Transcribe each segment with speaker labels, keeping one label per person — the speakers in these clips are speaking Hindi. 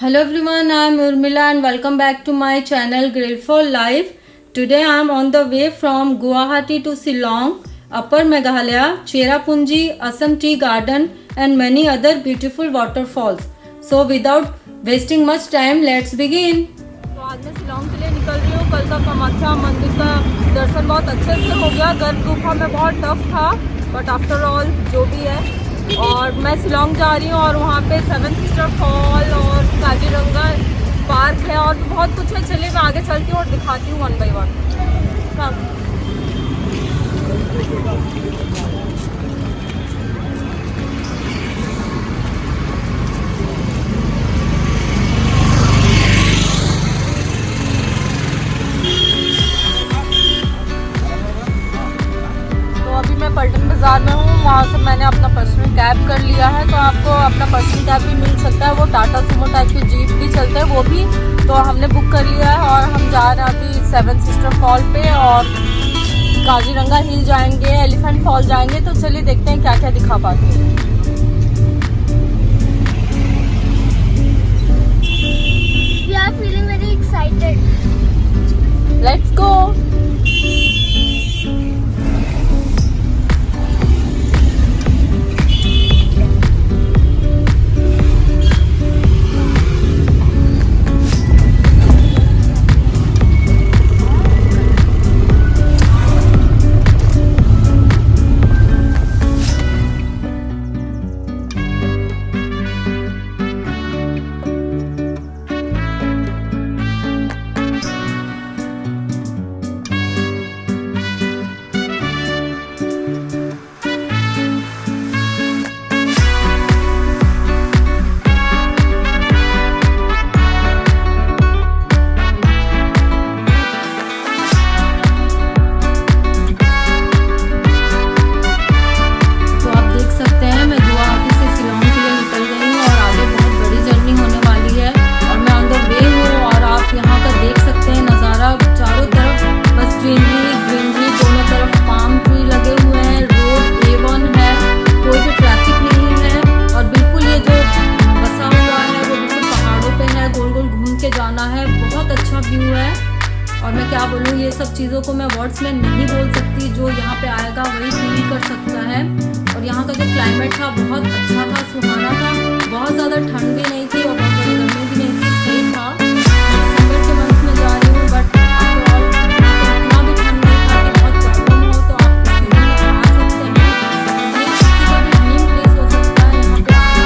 Speaker 1: Hello everyone, I am Urmila and welcome back to my channel Grill for Life. Today I am on the way from Guwahati to Shillong, Upper Meghalaya, Cherrapunji, Assam Tea Garden and many other beautiful waterfalls. So without wasting much time, let's begin. तो आज मैं शिलोंग के लिए निकल रही हूँ। कल का कामाख्या मंदिर का दर्शन बहुत अच्छे से हो गया। गर्भ गुफा में बहुत टफ था, बट आफ्टर ऑल जो भी है। और मैं शिलोंग जा रही हूँ और वहाँ पे सेवन सिस्टर फॉल और काजीरंगा पार्क है और बहुत कुछ है। चलिए मैं आगे चलती हूँ और दिखाती हूँ वन बाई वन। पल्टन बाज़ार में हूँ, वहाँ से मैंने अपना पर्सनल कैब कर लिया है। तो आपको अपना पर्सनल कैब भी मिल सकता है, वो टाटा सुमो टाइप की जीप भी चलते हैं वो भी। तो हमने बुक कर लिया है और हम जा रहे हैं अभी सेवन सिस्टर फॉल पे और काजीरंगा हिल जाएंगे, एलिफेंट फॉल जाएंगे। तो चलिए देखते हैं क्या क्या दिखा पाते हैं।
Speaker 2: We are feeling very excited.
Speaker 1: Let's go. जाना है, बहुत अच्छा व्यू है। और मैं क्या बोलूँ, ये सब चीज़ों को मैं वर्ड्स में नहीं बोल सकती। जो यहाँ पे आएगा वही फील कर सकता है। और यहाँ का जो क्लाइमेट था बहुत अच्छा था, सुहाना था। बहुत ज़्यादा ठंड भी नहीं थी और बहुत ज़्यादा गर्मी भी नहीं थी, सही था। दिसंबर के मंथ में जा रही हूँ, बट आफ्टर ऑल इतना भी ठंड नहीं था कि बहुत प्रॉब्लम हो। तो आप इस सीजन में आ सकते हैं। ये किसी का भी ड्रीम प्लेस हो सकता है यहाँ पे आना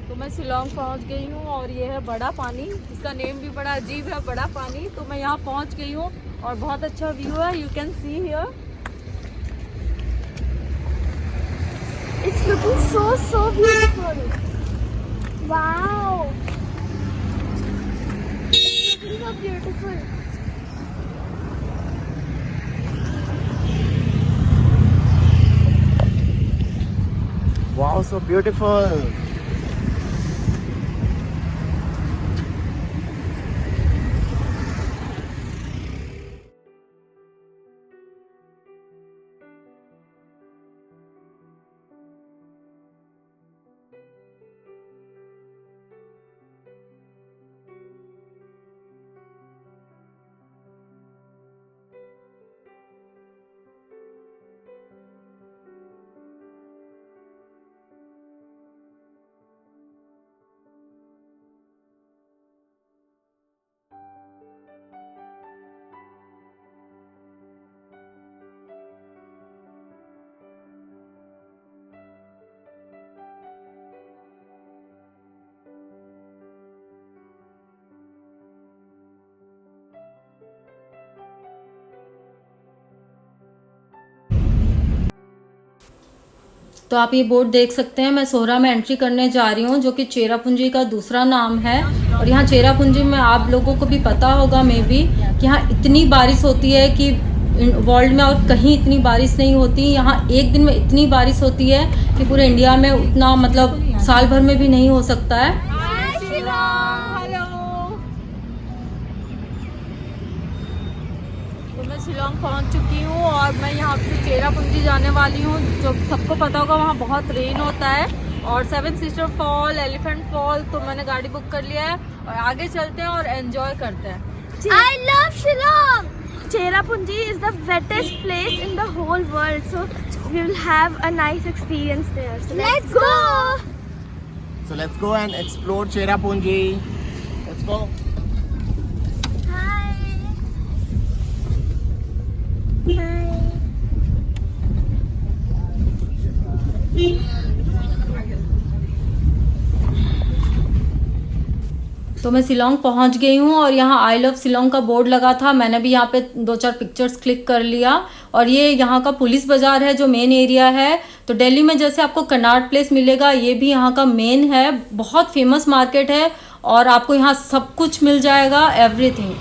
Speaker 1: तो मैं शिलोंग पहुंच गई हूँ और ये है बड़ा पानी। इसका नेम भी बड़ा अजीब है, बड़ा पानी। तो मैं यहाँ पहुंच गई हूँ और बहुत अच्छा व्यू है। You can see here.
Speaker 2: It's looking so beautiful. Wow. It's looking so beautiful.
Speaker 3: Wow, so beautiful.
Speaker 1: तो आप ये बोर्ड देख सकते हैं। मैं सोहरा में एंट्री करने जा रही हूँ, जो कि चेरापूंजी का दूसरा नाम है। और यहाँ चेरापूंजी में आप लोगों को भी पता होगा मे बी कि यहाँ इतनी बारिश होती है कि वर्ल्ड में और कहीं इतनी बारिश नहीं होती। यहाँ एक दिन में इतनी बारिश होती है कि पूरे इंडिया में उतना मतलब साल भर में भी नहीं हो सकता है।
Speaker 4: हेलो, तो मैं शिलोंग पहुंच चुकी हूँ और मैं यहाँ से चेरापूंजी जाने वाली हूँ। जो सबको पता होगा वहाँ बहुत रेन होता है, और 7 सिस्टर फॉल, एलिफेंट फॉल, तो मैंने गाड़ी बुक कर लिया है और आगे चलते हैं और एंजॉय करते हैं।
Speaker 2: I love Shillong. Cherrapunji is the wettest place in the whole world, so we will have a nice experience there. So let's go.
Speaker 3: So let's go and explore Cherrapunji. Let's go.
Speaker 2: Hi.
Speaker 1: तो मैं शिलोंग पहुंच गई हूँ और यहाँ आई लव शिलोंग का बोर्ड लगा था। मैंने भी यहाँ पे 2-4 पिक्चर्स क्लिक कर लिया। और ये यहाँ का पुलिस बाजार है जो मेन एरिया है। तो दिल्ली में जैसे आपको कनाट प्लेस मिलेगा, ये भी यहाँ का मेन है। बहुत फेमस मार्केट है और आपको यहाँ सब कुछ मिल जाएगा, एवरीथिंग।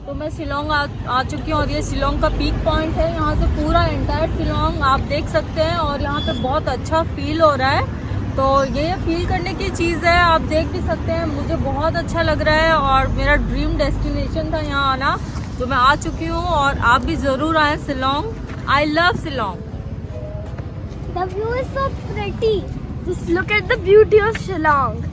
Speaker 4: तो मैं शिलोंग आ चुकी हूँ और ये शिलोंग का पीक पॉइंट है। यहाँ से पूरा एंटायर शिलोंग आप देख सकते हैं और यहाँ पे बहुत अच्छा फील हो रहा है। तो ये फील करने की चीज़ है, आप देख भी सकते हैं। मुझे बहुत अच्छा लग रहा है और मेरा ड्रीम डेस्टिनेशन था यहाँ आना, तो मैं आ चुकी हूँ और आप भी ज़रूर आएँ Shillong. I love Shillong.
Speaker 2: The view is so pretty. Just look at the beauty of Shillong.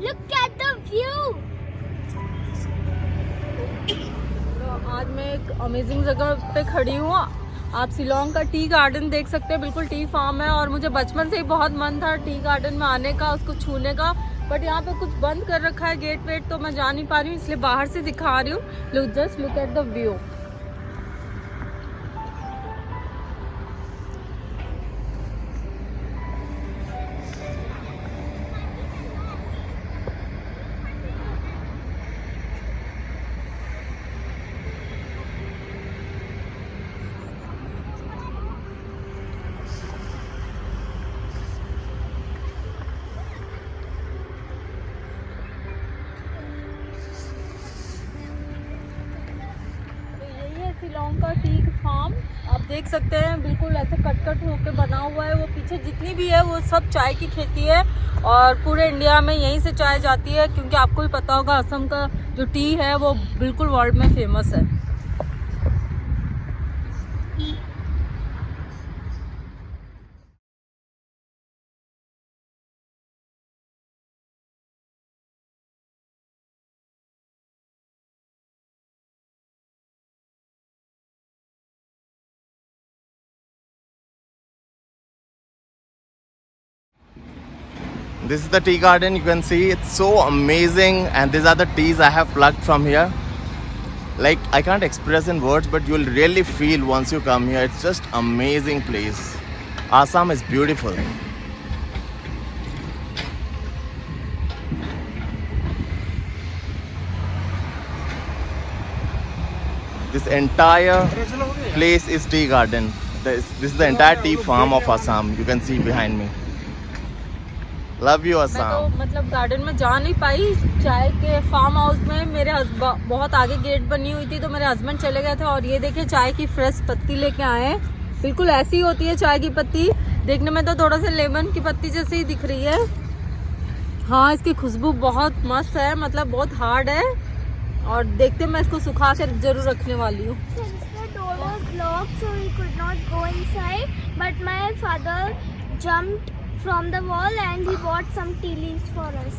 Speaker 2: Look at the view.
Speaker 4: तो आज मैं एक अमेजिंग जगह पे खड़ी हूँ। आप शिलोंग का टी गार्डन देख सकते हैं, बिल्कुल टी फार्म है। और मुझे बचपन से ही बहुत मन था टी गार्डन में आने का, उसको छूने का, बट यहाँ पे कुछ बंद कर रखा है गेट वेट, तो मैं जा नहीं पा रही हूँ, इसलिए बाहर से दिखा रही हूँ। Just look at the view. Shillong का टी फार्म आप देख सकते हैं, बिल्कुल ऐसे कट होके बना हुआ है। वो पीछे जितनी भी है वो सब चाय की खेती है और पूरे इंडिया में यहीं से चाय जाती है, क्योंकि आपको भी पता होगा असम का जो टी है वो बिल्कुल वर्ल्ड में फेमस है।
Speaker 3: This is the tea garden. You can see it's so amazing, and these are the teas I have plucked from here. Like, I can't express in words, but you'll really feel once you come here. It's just amazing place. Assam is beautiful. This entire place is tea garden. This is the entire tea farm of Assam. You can see behind me. Love you
Speaker 4: मैं
Speaker 3: Assam.
Speaker 4: तो मतलब गार्डन में जा नहीं पाई, चाय के फार्म हाउस में मेरे बहुत आगे गेट बनी हुई थी तो मेरे हस्बैंड चले गए थे। और ये देखिए चाय की फ्रेश पत्ती लेके आए हैं, बिल्कुल ऐसी ही होती है चाय की पत्ती, देखने में तो थोड़ा सा लेमन की पत्ती जैसी ही दिख रही है। हाँ, इसकी खुशबू बहुत मस्त है, मतलब बहुत हार्ड है। और देखते मैं इसको सुखा कर जरूर रखने वाली हूँ।
Speaker 2: Since the door was locked, so we could not go inside. But my father jumped from the wall and he bought some tea leaves for us.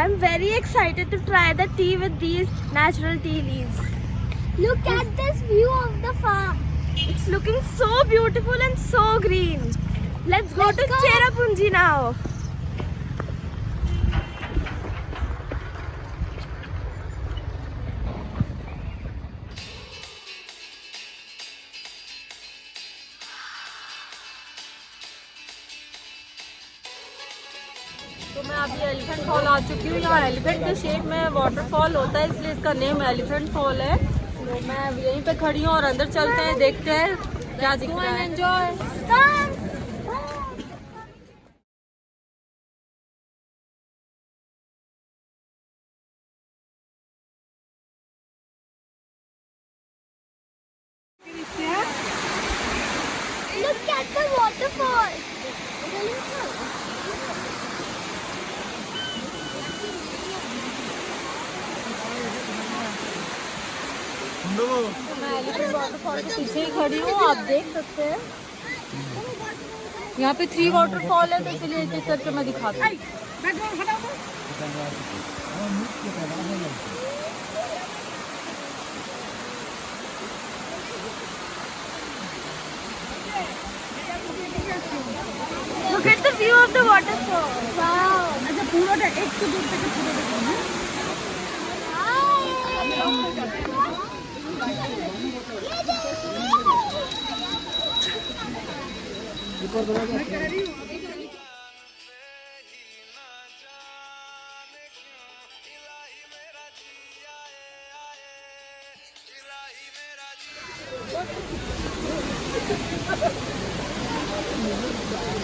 Speaker 2: I'm very excited to try the tea with these natural tea leaves. Look at this view of the farm. It's looking so beautiful and so green. Let's go to Cherrapunji now.
Speaker 4: तो मैं अभी एलिफेंट फॉल आ चुकी हूँ। यहाँ एलिफेंट के शेप में वाटरफॉल होता है, इसलिए इसका नेम एलिफेंट फॉल है। तो मैं अब यहीं पे खड़ी हूँ और अंदर चलते हैं, देखते हैं क्या दिख रहा है। Enjoy.
Speaker 2: Look at the waterfall.
Speaker 4: मैं एलिफेंट वाटरफॉल के पीछे ही खड़ी हूँ, आप देख सकते हैं। यहाँ पे 3 वाटरफॉल है, तो चलिए एक एक करके मैं दिखाती हूँ।
Speaker 2: Look at the view of the waterfall. Wow. अच्छा पूरा एक तो दूर तक पूरा देखना।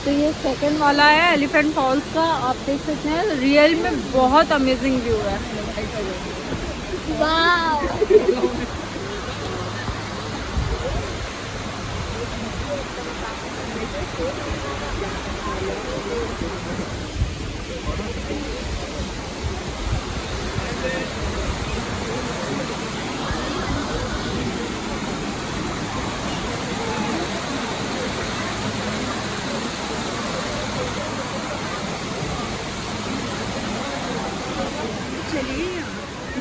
Speaker 4: तो ये सेकंड वाला है एलिफेंट फॉल्स का, आप देख सकते हैं रियल में बहुत अमेजिंग व्यू है।
Speaker 2: Wow.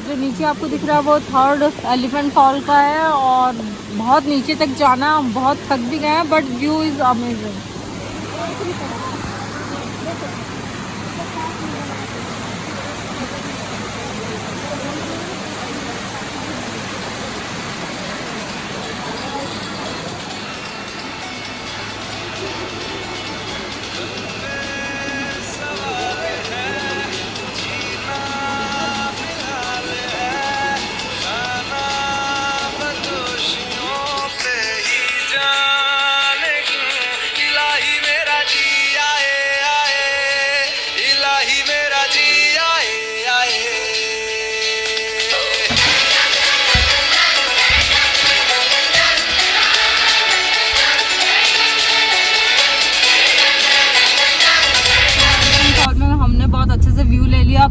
Speaker 4: जो नीचे आपको दिख रहा है वो थर्ड एलिफेंट फॉल का है और बहुत नीचे तक जाना, बहुत थक भी गए हैं, बट व्यू इज अमेजिंग।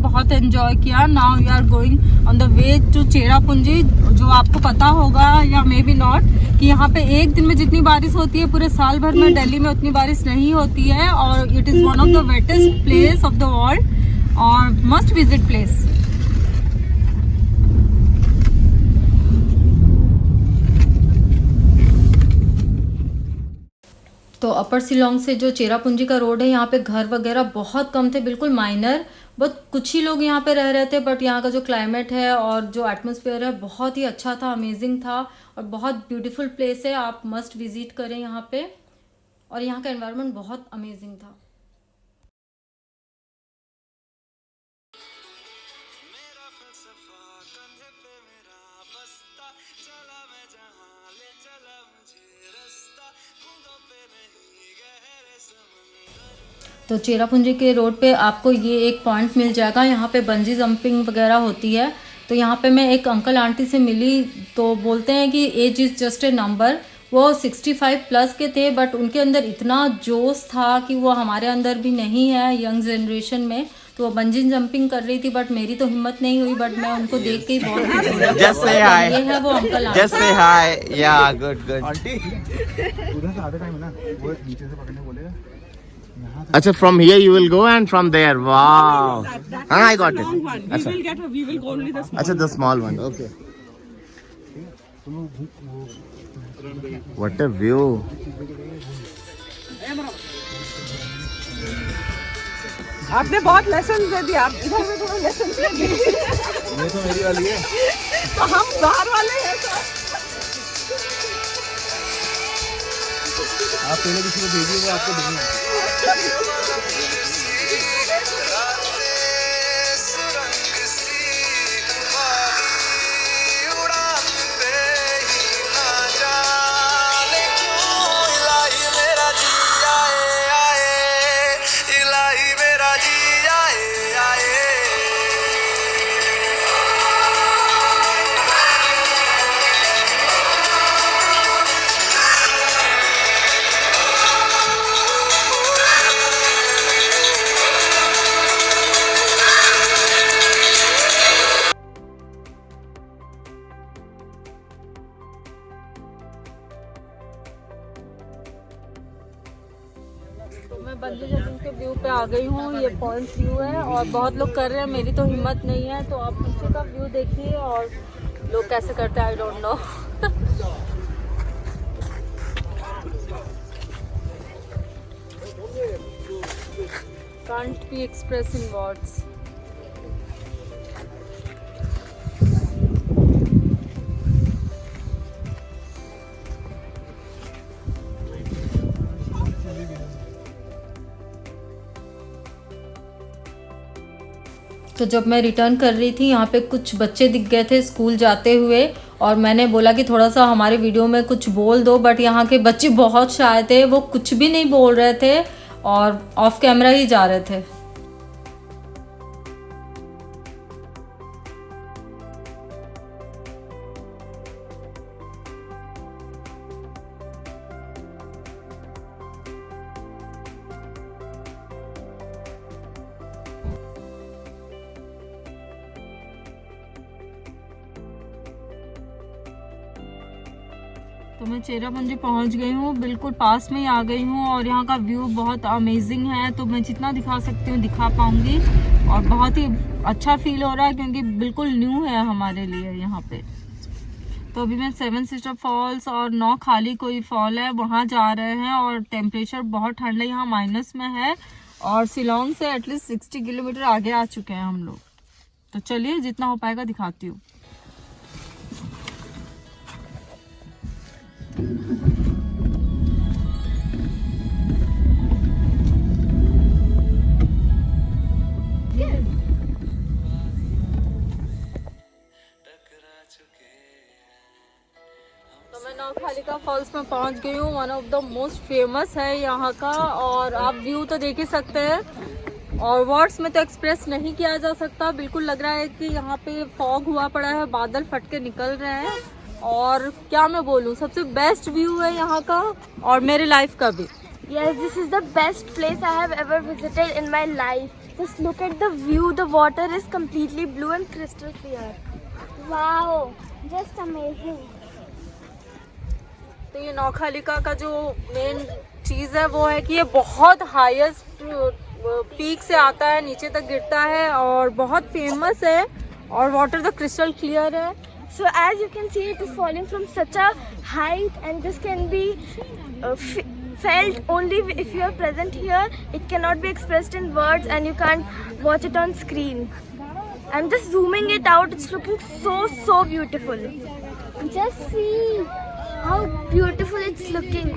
Speaker 4: बहुत एंजॉय किया। Now we are going on the way to Cherrapunji. जो आपको पता होगा या मे बी नॉट कि यहाँ पे एक दिन में जितनी बारिश होती है पूरे साल भर में दिल्ली में उतनी बारिश नहीं होती है, और it is one of the wettest place of the world और मस्ट विजिट प्लेस।
Speaker 1: तो अपर शिलोंग से जो चेरापूंजी का रोड है, यहाँ पे घर वगैरह बहुत कम थे, बिल्कुल माइनर, बहुत कुछ ही लोग यहाँ पे रह रहे थे। बट यहाँ का जो क्लाइमेट है और जो एटमॉस्फेयर है बहुत ही अच्छा था, अमेजिंग था और बहुत ब्यूटीफुल प्लेस है। आप मस्ट विजिट करें यहाँ पे, और यहाँ का एनवायरनमेंट बहुत अमेजिंग था।
Speaker 5: मेरा फलसफा कंधे पे मेरा बस्ता
Speaker 1: तो चेरापूंजी के रोड पे आपको ये एक पॉइंट मिल जाएगा, यहाँ पे बंजी जंपिंग वगैरह होती है। तो यहाँ पे मैं एक अंकल आंटी से मिली तो बोलते हैं कि age is just a number. वो 65 प्लस के थे, बट उनके अंदर इतना जोश था कि वो हमारे अंदर भी नहीं है यंग जनरेशन में। तो वो बंजी जंपिंग कर रही थी, बट मेरी तो हिम्मत नहीं हुई, बट मैं उनको देख के ही बहुत खुश हो गई।
Speaker 3: Just say hi.
Speaker 1: ये है वो uncle aunty.
Speaker 3: Just say hi. Yeah, good.
Speaker 5: Aunty उधर से आधे टाइम है ना, वो नीचे से पकड़ने बोलेगा।
Speaker 3: Acha, from here you will go and from there. Wow. I got it. Acha.
Speaker 6: We will go only the small.
Speaker 3: Acha, the small one. Okay. What a view.
Speaker 6: आपने बहुत लेसन दे दिया, आप इधर में थोड़ा लेसन दे दिए।
Speaker 5: ये तो मेरी वाली है।
Speaker 6: तो हम बाहर वाले हैं सर।
Speaker 5: आप पहले किसी को भेजिए, वो आपको देंगे।
Speaker 4: तो मैं बंजी जंपिंग के व्यू पे आ गई हूँ। ये पॉइंट व्यू है और बहुत लोग कर रहे हैं, मेरी तो हिम्मत नहीं है। तो आप पीछे का व्यू देखिए और लोग कैसे करते हैं, I don't know. Can't be expressed in words.
Speaker 1: तो जब मैं रिटर्न कर रही थी, यहाँ पे कुछ बच्चे दिख गए थे स्कूल जाते हुए, और मैंने बोला कि थोड़ा सा हमारे वीडियो में कुछ बोल दो, बट यहाँ के बच्चे बहुत शाय थे, वो कुछ भी नहीं बोल रहे थे और ऑफ कैमरा ही जा रहे थे।
Speaker 4: तो मैं चेरापूंजी पहुंच गई हूँ, बिल्कुल पास में ही आ गई हूँ और यहाँ का व्यू बहुत अमेजिंग है। तो मैं जितना दिखा सकती हूँ दिखा पाऊंगी और बहुत ही अच्छा फील हो रहा है क्योंकि बिल्कुल न्यू है हमारे लिए यहाँ पे। तो अभी मैं 7 सिस्टर फॉल्स और नौखाली कोई फॉल है वहाँ जा रहे हैं और टेम्परेचर बहुत ठंड है, यहाँ माइनस में है और शिलोंग से एटलीस्ट 60 किलोमीटर आगे आ चुके हैं हम लोग। तो चलिए जितना हो पाएगा दिखाती हूँ। तो मैं नौखालिका फॉल्स में पहुंच गई हूँ। One of the most famous है यहाँ का और आप व्यू तो देख ही सकते हैं और वर्ड्स में तो एक्सप्रेस नहीं किया जा सकता। बिल्कुल लग रहा है कि यहाँ पे फॉग हुआ पड़ा है, बादल फट के निकल रहे हैं और क्या मैं बोलूँ, सबसे बेस्ट व्यू है यहाँ का और मेरे लाइफ का भी।
Speaker 2: Yes, this is the best place I have ever visited in my life. Just look at the view. The water is completely blue and crystal clear. Wow, just amazing.
Speaker 4: तो ये नौखालिका का जो मेन चीज़ है वो है कि ये बहुत हाईएस्ट पीक से आता है, नीचे तक गिरता है और बहुत फेमस है और वाटर तो क्रिस्टल क्लियर है।
Speaker 2: So as you can see, it is falling from such a height, and this can be felt only if you are present here. It cannot be expressed in words, and you can't watch it on screen. I'm just zooming it out. It's looking so beautiful. Just see how beautiful it's looking.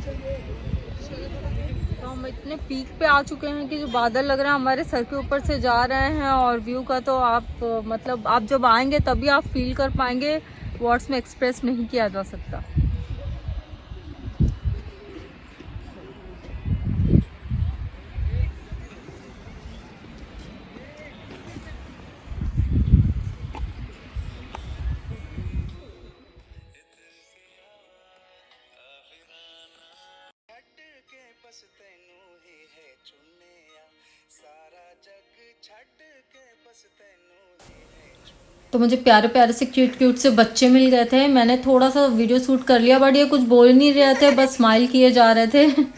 Speaker 4: तो हम इतने पीक पे आ चुके हैं कि जो बादल लग रहे हैं हमारे सर के ऊपर से जा रहे हैं, और व्यू का तो आप मतलब आप जब आएंगे तभी आप फील कर पाएंगे, वर्ड्स में एक्सप्रेस नहीं किया जा सकता।
Speaker 1: तो मुझे प्यारे प्यारे से क्यूट क्यूट से बच्चे मिल गए थे। मैंने थोड़ा सा वीडियो शूट कर लिया, बट ये कुछ बोल नहीं रहे थे, बस स्माइल किए जा रहे थे।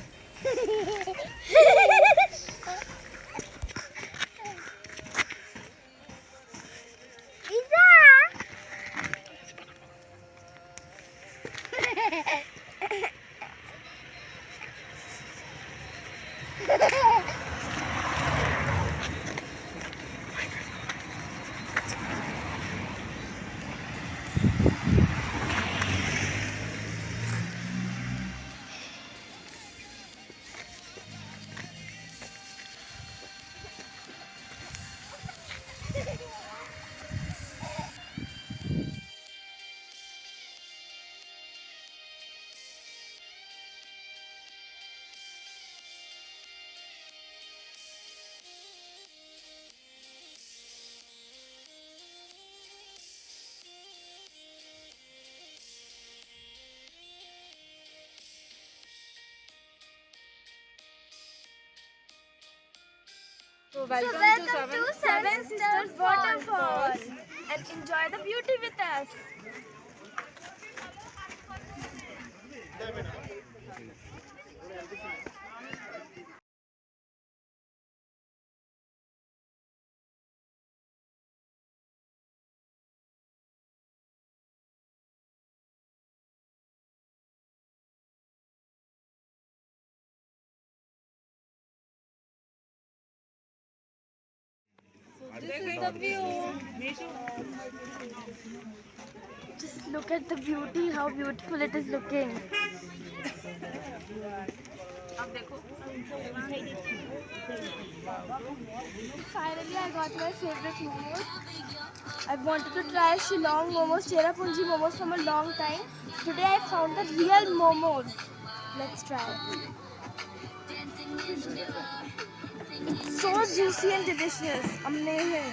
Speaker 4: So
Speaker 2: Welcome to Seven Sisters Waterfalls and enjoy the beauty with us.
Speaker 4: this is the view.
Speaker 2: Just look at the beauty, how beautiful it is looking. Finally, I got my favorite momos. I wanted to try Shillong momos, Cherrapunji momos from a long time. Today I found the real momos. Let's try it. So juicy and delicious. Amazing.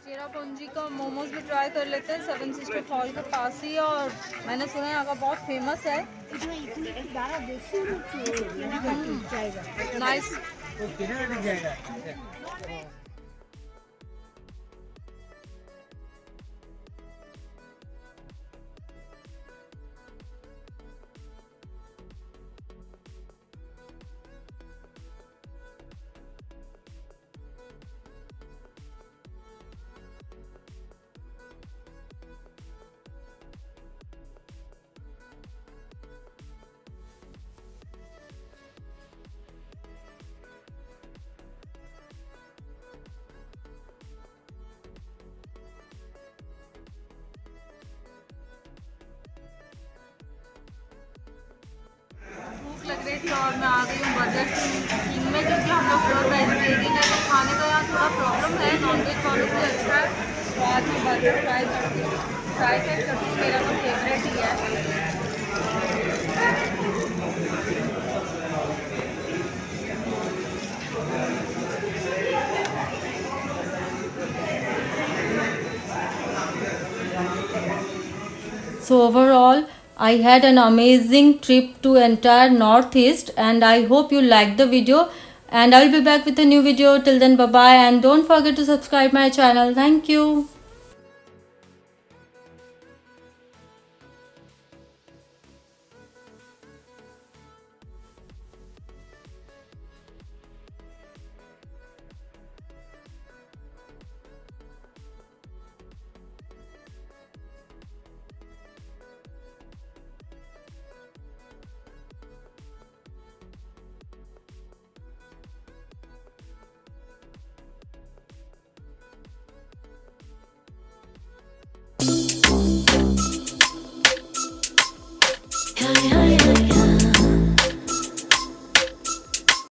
Speaker 4: Cherrapunji का मोमोज भी ट्राई कर लेते हैं, सेवन सिस्टर फॉल के पास ही, और मैंने सुना है यहाँ का बहुत फेमस है। नाइस। लग रही थी और मैं आ गई हूँ बर्गर किंग में, क्योंकि हम लोग प्योर वेजिटेरियन है तो खाने का यहाँ थोड़ा प्रॉब्लम है, नॉनवेज वालों के लिए अच्छा है। तो आज मैं बर्गर ट्राई करती हूँ, मेरा तो फेवरेट ही है।
Speaker 1: So overall, I had an amazing trip to entire Northeast, and I hope you liked the video. and I'll be back with a new video. Till then, bye bye, and don't forget to subscribe my channel. Thank you.